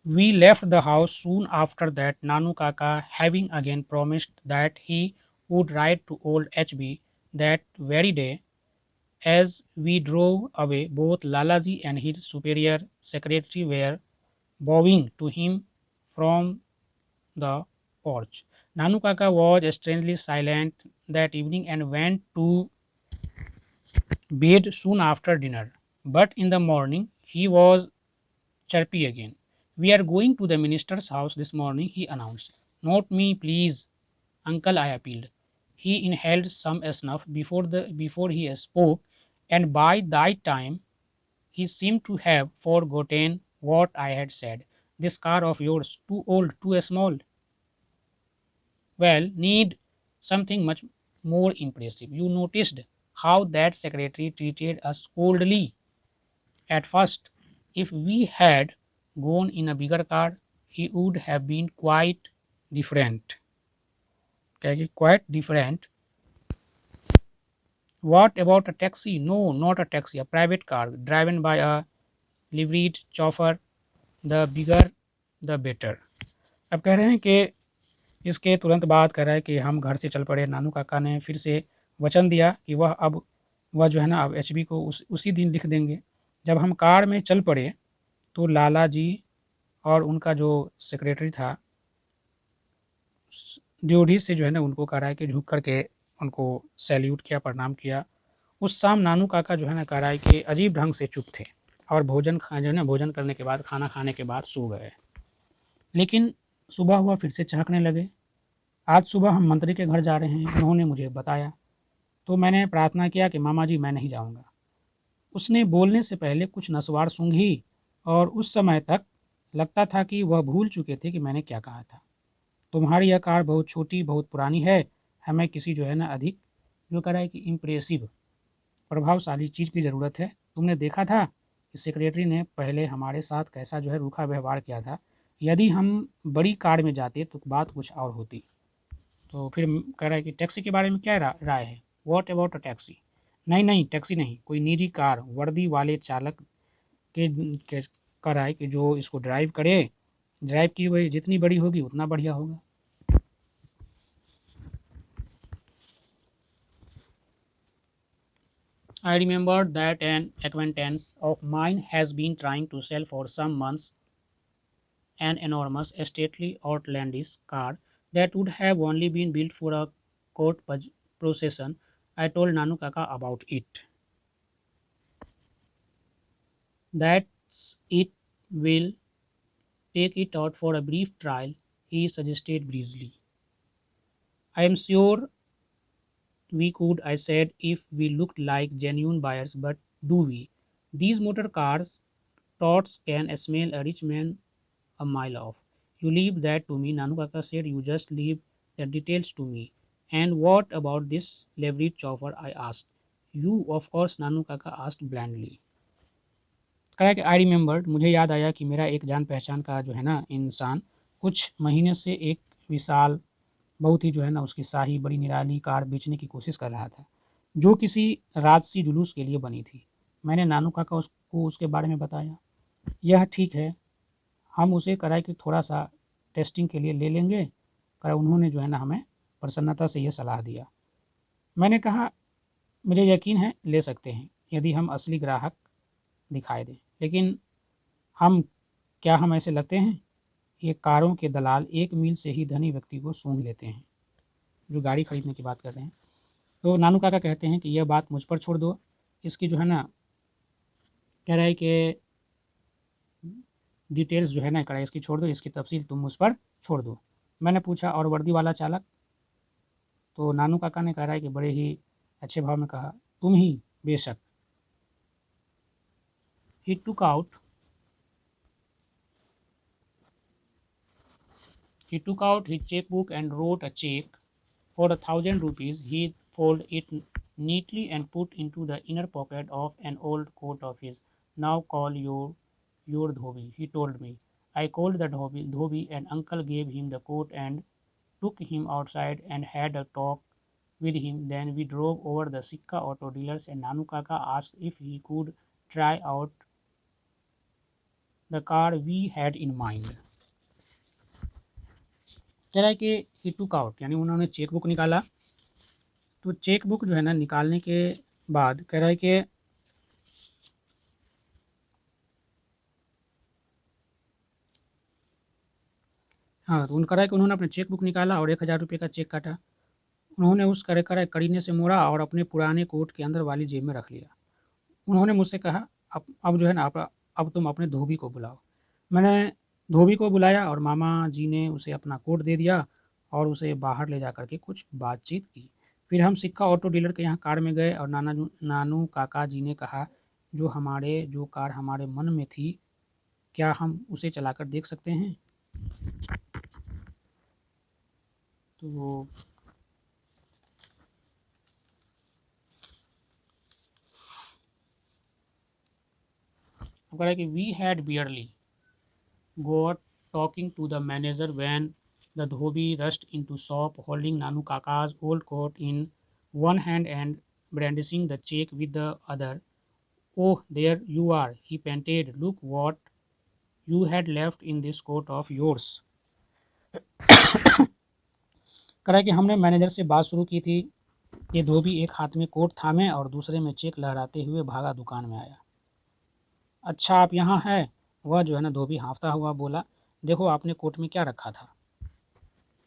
We left the house soon after that, Nanu Kaka having again promised that he would write to old HB that very day. As we drove away, both Lalaji and his superior secretary were bowing to him from the porch. Nanu Kaka was strangely silent that evening and went to bed soon after dinner. But in the morning he was chirpy again. "We are going to the minister's house this morning," he announced. "Not me, please, uncle," I appealed. He inhaled some snuff before he spoke, and by that time he seemed to have forgotten what I had said. "This car of yours, too old, too small. Well, need something much more impressive." You noticed how that secretary treated us coldly at first. If we had gone in a bigger car, he would have been quite different. Okay, quite different. What about a taxi? No, not a taxi, a private car driven by a liveried chauffeur. The bigger, the better. अब कह रहे हैं कि इसके तुरंत बाद कह रहा है कि हम घर से चल पड़े। नानू काका ने फिर से वचन दिया कि वह जो है ना अब एचबी को उसी दिन लिख देंगे। जब हम कार में चल पड़े तो लाला जी और उनका जो सेक्रेटरी था ड्योढ़ी से जो है ना उनको कह रहा है कि झुक करके उनको सैल्यूट किया, प्रणाम किया। उस शाम नानू काका जो है ना कह रहा है कि अजीब ढंग से चुप थे और जो है ना भोजन करने के बाद, खाना खाने के बाद सो गए। लेकिन सुबह हुआ फिर से चहकने लगे। आज सुबह हम मंत्री के घर जा रहे हैं, उन्होंने मुझे बताया। तो मैंने प्रार्थना किया कि मामा जी मैं नहीं जाऊँगा। उसने बोलने से पहले कुछ नसवार सूँघी और उस समय तक लगता था कि वह भूल चुके थे कि मैंने क्या कहा था। तुम्हारी यह कार बहुत छोटी, बहुत पुरानी है, हमें किसी जो है ना अधिक जो कह रहा है कि इम्प्रेसिव, प्रभावशाली चीज़ की ज़रूरत है। तुमने देखा था कि सेक्रेटरी ने पहले हमारे साथ कैसा जो है रूखा व्यवहार किया था। यदि हम बड़ी कार में जाते तो बात कुछ और होती। तो फिर कह रहा है कि टैक्सी के बारे में क्या राय है? What about a taxi? नहीं, नहीं, टैक्सी नहीं, कोई निजी कार, वर्दी वाले चालक के कह रहा है कि जो इसको ड्राइव की हुई जितनी बड़ी होगी उतना बढ़िया होगा। I remembered that an acquaintance of mine has been trying to sell for some months an enormous, stately, outlandish car that would have only been built for a procession. I told Nanu Kaka about it. "That's it, we'll take it out for a brief trial," he suggested breezily. "I am sure we could," I said, "if we looked like genuine buyers, but do we? These motor cars tots can smell a rich man a mile off." "You leave that to me," Nanu Kaka said. "You just leave the details to me." "And what about this liveried chauffeur?" I asked. "You, of course," Nanu Kaka asked blandly. कहा कि I remembered, मुझे याद आया कि मेरा एक जान पहचान का जो है ना इंसान कुछ महीने से एक विशाल, बहुत ही जो है ना उसकी शाही बड़ी निराली कार बेचने की कोशिश कर रहा था, जो किसी राजसी जुलूस के लिए बनी थी। मैंने नानू काका उसको उसके बारे में बताया। "यह ठीक है, हम उसे कराए कि थोड़ा सा टेस्टिंग के लिए ले लेंगे।" करा उन्होंने जो है ना हमें प्रसन्नता से यह सलाह दिया। मैंने कहा, "मुझे यकीन है ले सकते हैं, यदि हम असली ग्राहक दिखाई दें। लेकिन हम क्या हम ऐसे लगते हैं? ये कारों के दलाल 1 मील से ही धनी व्यक्ति को सूंघ लेते हैं।" जो गाड़ी खरीदने की बात कर रहे हैं। तो नानू काका कहते हैं कि यह बात मुझ पर छोड़ दो। इसकी जो है ना कह रहा है कि डिटेल्स जो है ना कह रहा है इसकी छोड़ दो, इसकी तफ़सील तुम मुझ पर छोड़ दो। मैंने पूछा, और वर्दी वाला चालक? तो नानू काका ने कह रहा है कि बड़े ही अच्छे भाव में कहा, तुम ही, बेशक। He took out he took out his checkbook and wrote a check for 1,000 rupees. He folded it neatly and put into the inner pocket of an old coat of his. "Now call your dhobi," he told me. I called the dhobi and uncle gave him the coat and took him outside and had a talk with him. Then we drove over the Sikka auto dealers and Nanu Kaka asked if he could try out the car we had in mind. कह रहा है कि ही took out, यानी उन्होंने cheque book निकाला। तो cheque book जो है ना निकालने के बाद कह रहा है कि हाँ, तो उनका रहा है कि उन्होंने अपने चेक बुक निकाला और 1,000 रुपये का चेक काटा। उन्होंने उस करीने से मोड़ा और अपने पुराने कोट के अंदर वाली जेब में रख लिया। उन्होंने मुझसे कहा, अब जो है ना अब तुम अपने धोबी को बुलाओ। मैंने धोबी को बुलाया और मामा जी ने उसे अपना कोट दे दिया और उसे बाहर ले जा कर के कुछ बातचीत की। फिर हम सिक्का ऑटो डीलर के यहाँ कार में गए और नानू काका जी ने कहा, जो कार हमारे मन में थी, क्या हम उसे चलाकर देख सकते हैं? तो वो कह रहा है कि we had barely got talking to the manager when the dhobi rushed into shop holding Nanu Kaka's old coat in one hand and brandishing the check with the other. Oh, there you are, he panted. Look what you had left in this coat of yours. करा कि हमने manager से बात शुरू की थी। ये धोबी एक हाथ में कोट थामे और दूसरे में चेक लहराते हुए भागा दुकान में आया। अच्छा, आप यहाँ हैं? वह जो है ना धोबी हाँफता हुआ बोला, देखो आपने कोट में क्या रखा था।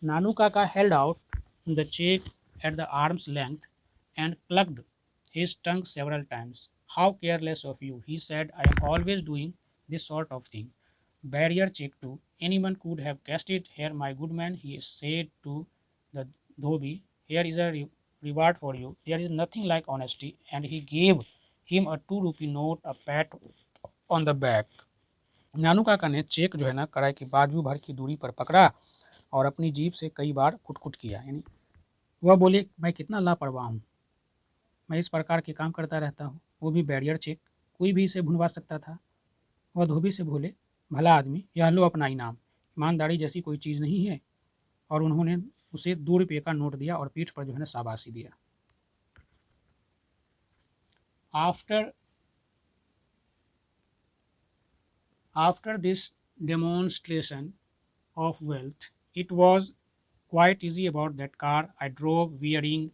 Nanu Kaka held out the check at the arm's length and clucked his tongue several times. How careless of you, he said. I am always doing this sort of thing. Barrier check too. Anyone could have guessed it. Here, my good man, he said to the dhobi, here is a reward for you. There is nothing like honesty. And he gave him a 2 rupee note, a pat on the back. नानू काका ने check जो है ना कड़ाई की बाजू भर की दूरी पर पकड़ा और अपनी जीभ से कई बार कुट-कुट किया। यानी वह बोले, मैं कितना लापरवाह हूँ, मैं इस प्रकार के काम करता रहता हूँ, वो भी बैरियर चेक, कोई भी इसे भुनवा सकता था। वह धोबी से बोले, भला आदमी, यह लो अपना इनाम, ईमानदारी जैसी कोई चीज़ नहीं है। और उन्होंने उसे 2 रुपये का नोट दिया और पीठ पर जो है ना शाबाशी दिया। After after this demonstration of wealth. It was quite easy about that car. I drove wearing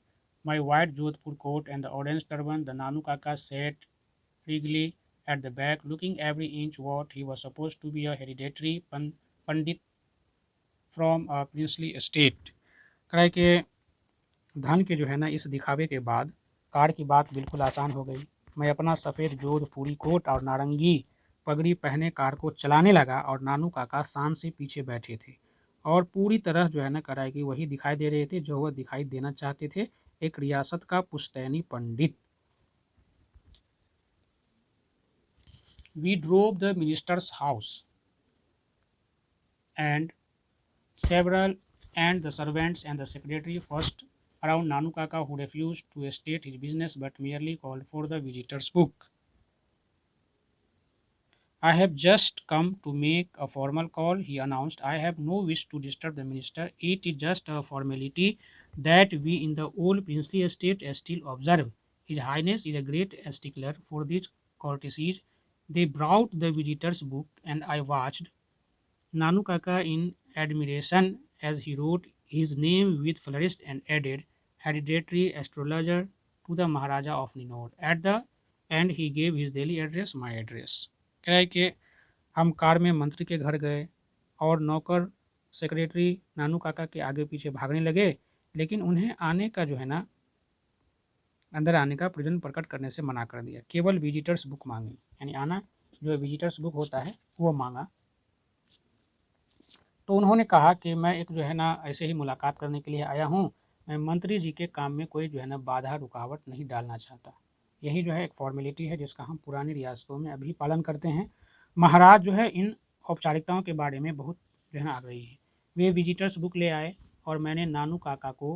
my white Jodhpur coat and the orange turban. The Nanu Kaka sat regally at the back, looking every inch what he was supposed to be a hereditary pandit from a princely estate. कहे कि धन के जो है ना इस दिखावे के बाद कार की बात बिल्कुल आसान हो गई। मैं अपना सफ़ेद जोधपुरी कोट और नारंगी पगड़ी पहने कार को चलाने लगा और नानू काका शान से पीछे बैठे थे और पूरी तरह जो है ना कराए कि वही दिखाई दे रहे थे जो वह दिखाई देना चाहते थे, एक रियासत का पुश्तैनी पंडित। We drove the minister's house and several and the servants and the secretary first around Nanu Kaka, who refused to state his business but merely called for the visitor's book. I have just come to make a formal call, he announced. I have no wish to disturb the minister. It is just a formality that we in the old princely estate still observe. His Highness is a great stickler for these courtesies. They brought the visitor's book and I watched Nanu Kaka in admiration as he wrote his name with flourish and added, hereditary astrologer to the Maharaja of Ninor. At the end he gave his daily address, my address. क्या है कि हम car में मंत्री के घर गए और नौकर सेक्रेटरी नानू काका के आगे पीछे भागने लगे, लेकिन उन्हें आने का जो है ना अंदर आने का प्रयोजन प्रकट करने से मना कर दिया। केवल विजिटर्स बुक मांगी, यानी आना जो विजिटर्स बुक होता है वो मांगा। तो उन्होंने कहा कि मैं एक जो है ना ऐसे ही मुलाकात करने के लिए आया हूँ, मैं मंत्री जी के काम में कोई जो है ना बाधा रुकावट नहीं डालना चाहता। यही जो है एक फॉर्मेलिटी है जिसका हम पुरानी रियासतों में अभी पालन करते हैं। महाराज जो है इन औपचारिकताओं के बारे में बहुत जो है ना आग्रही है। वे विजिटर्स बुक ले आए और मैंने नानू काका को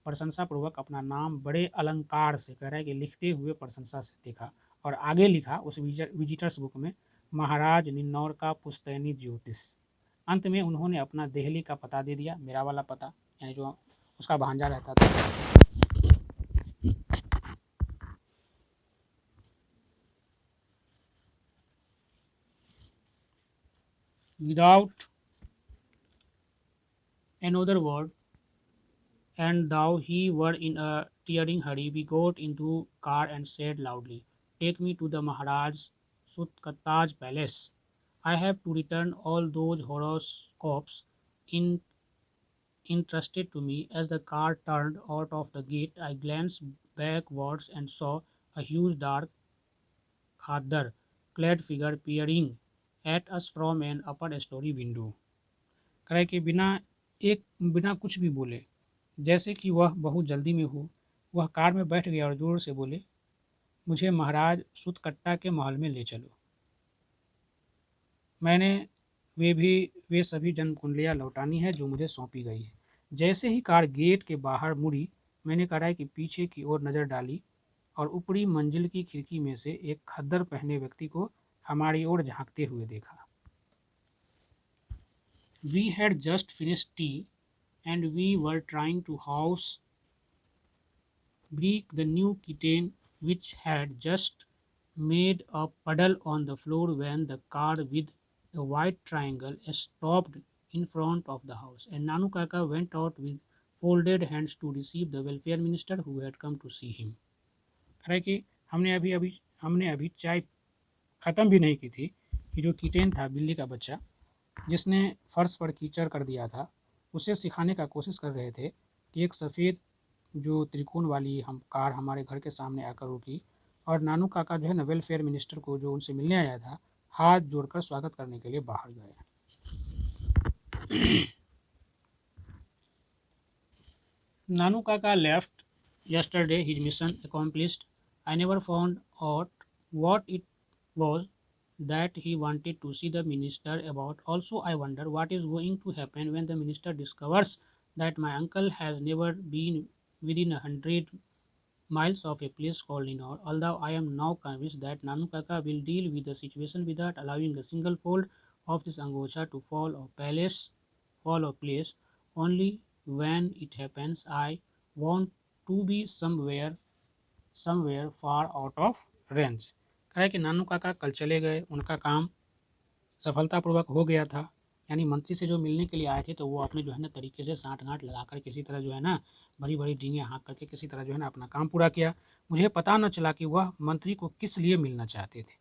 प्रशंसापूर्वक अपना नाम बड़े अलंकार से कह रहा है कि लिखते हुए प्रशंसा से देखा और आगे लिखा उस विजिटर्स बुक में, महाराज निन्नौर का पुश्तैनी ज्योतिष। अंत में उन्होंने अपना देहली का पता दे दिया, मेरा वाला पता, यानी जो उसका भांजा रहता था। Without another word, and though he were in a tearing hurry, we got into car and said loudly, "Take me to the Maharaj Sutkataj palace. I have to return all those horoscopes in, entrusted to me." As the car turned out of the gate, I glanced backwards and saw a huge dark khadar clad figure peering at us from an upper story window. क्रय के बिना कुछ भी बोले, जैसे कि वह बहुत जल्दी में हो, वह कार में बैठ गया और जोर से बोले, "मुझे महाराज सुतकट्टा के महल में ले चलो। मैंने वे सभी जन्मकुंडलियाँ लौटानी है जो मुझे सौंपी गई है।" जैसे ही कार गेट के बाहर मुड़ी, मैंने कड़ाई के पीछे की ओर नज़र डाली और ऊपरी मंजिल की खिड़की में से एक खद्दर पहने व्यक्ति को हमारी ओर झांकते हुए देखा। We had just finished tea and we were trying to house break the new kitten which had just made a puddle on the floor when the car with the white triangle stopped in front of the house, and Nanu Kaka went out with folded hands to receive the welfare minister who had come to see him. हालांकि हमने अभी चाय ख़त्म भी नहीं की थी कि जो किटेन था, बिल्ली का बच्चा, जिसने फर्श पर कीचड़ कर दिया था, उसे सिखाने का कोशिश कर रहे थे कि एक सफ़ेद जो त्रिकोण वाली हम कार हमारे घर के सामने आकर रुकी और नानू काका जो है ना वेलफेयर मिनिस्टर को जो उनसे मिलने आया था, हाथ जोड़कर स्वागत करने के लिए बाहर गए। Nanu Kaka left yesterday, his mission accomplished. I never found out what it was that he wanted to see the minister about. Also, I wonder what is going to happen when the minister discovers that my uncle has never been within 100 miles of a place called Ninor. Although I am now convinced that Nanu Kaka will deal with the situation without allowing a single fold of this angocha to fall or place. Only when it happens, I want to be somewhere far out of range. कहा है कि नानू काका कल चले गए, उनका काम सफलतापूर्वक हो गया था। यानी मंत्री से जो मिलने के लिए आए थे, तो वो अपने जो है ना तरीके से साँठ-गाँठ लगाकर किसी तरह जो है ना बड़ी-बड़ी डींगें हाँक करके किसी तरह जो है ना अपना काम पूरा किया। मुझे पता न चला कि वह मंत्री को किस लिए मिलना चाहते थे।